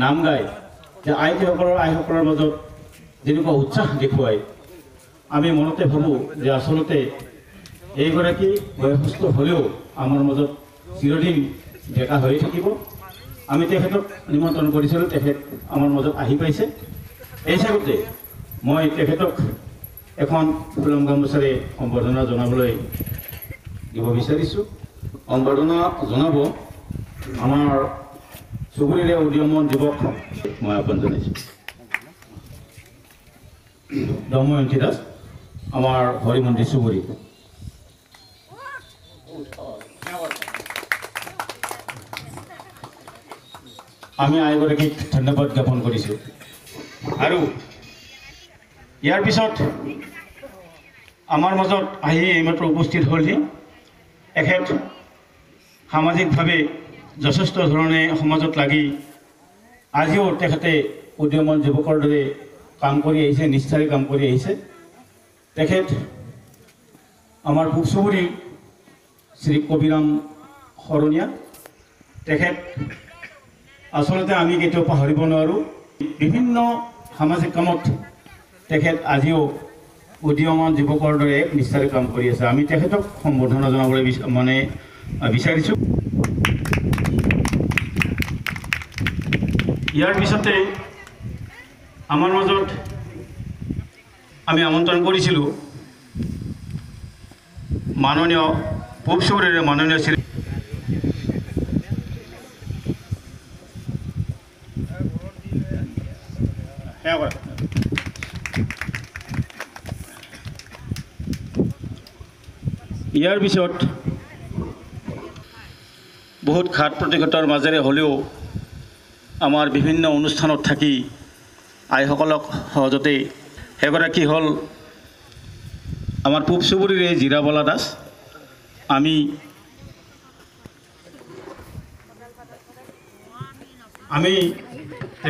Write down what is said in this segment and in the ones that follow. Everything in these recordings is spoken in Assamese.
নাম গায় যে আইসকলৰ মাজত যেনেকুৱা উৎসাহ দেখুৱায় আমি মনতে ভাবোঁ যে আচলতে এইগৰাকী বয়সস্থ হ'লেও আমাৰ মাজত চিৰদিন ডেকা হৈ থাকিব। আমি তেখেতক নিমন্ত্ৰণ কৰিছিলোঁ, তেখেত আমাৰ মাজত আহি পাইছে। এই হিচাপতে মই তেখেতক এখন ফুলাম গামোচাৰে সম্বৰ্ধনা জনাবলৈ দিব বিচাৰিছোঁ। সম্বৰ্ধনা জনাব আমাৰ চুবুৰীৰে উদীয়মান যুৱক মই আহ্বান জনাইছোঁ। দময়ন্তী দাস, আমাৰ হৰিমন্দিৰ চুবুৰী। আমি আইগৰাকীক ধন্যবাদ জ্ঞাপন কৰিছোঁ। আৰু ইয়াৰ পিছত আমাৰ মাজত আহি এইমাত্ৰ উপস্থিত হ'লহি এখেত সামাজিকভাৱে যথেষ্ট ধৰণে সমাজত লাগি আজিও তেখেতে উদীয়মান যুৱকৰ দৰে কাম কৰি আহিছে, নিষ্ঠাৰে কাম কৰি আহিছে। তেখেত আমাৰ পূব চুবুৰীৰ শ্ৰী কবিৰাম শৰণীয়া। তেখেত আচলতে আমি কেতিয়াও পাহৰিব নোৱাৰোঁ। বিভিন্ন সামাজিক কামত তেখেত আজিও উদীয়মান যুৱকৰ দৰে নিষ্ঠাৰে কাম কৰি আছে। আমি তেখেতক সম্বৰ্ধনা জনাবলৈ বিচাৰিছোঁ। ইয়াৰ পিছতে আমাৰ মাজত আমি আমন্ত্ৰণ কৰিছিলোঁ মাননীয় পূব চুবুৰীৰে মাননীয় শ্ৰী ইয়াৰ পিছত বহুত ঘাত প্ৰতিঘাতৰ মাজেৰে হ'লেও আমাৰ বিভিন্ন অনুষ্ঠানত থাকি আইসকলক সহজতে সেইগৰাকী হ'ল আমাৰ পূব চুবুৰীৰে জিৰাবলা দাস। আমি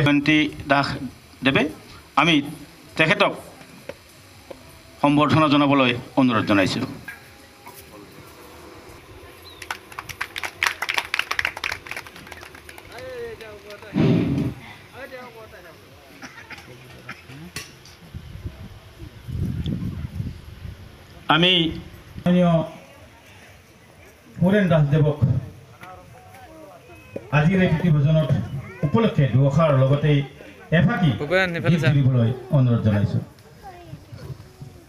জয়ন্তী দাস দেৱে আমি তেখেতক সম্বৰ্ধনা জনাবলৈ অনুৰোধ জনাইছোঁ। আমি সুৰেণ দাসদেৱক আজিৰ এই প্ৰীতি ভোজনত উপলক্ষে দুআষাৰ লগতে এফাকি গীত দিবলৈ অনুৰোধ জনাইছোঁ।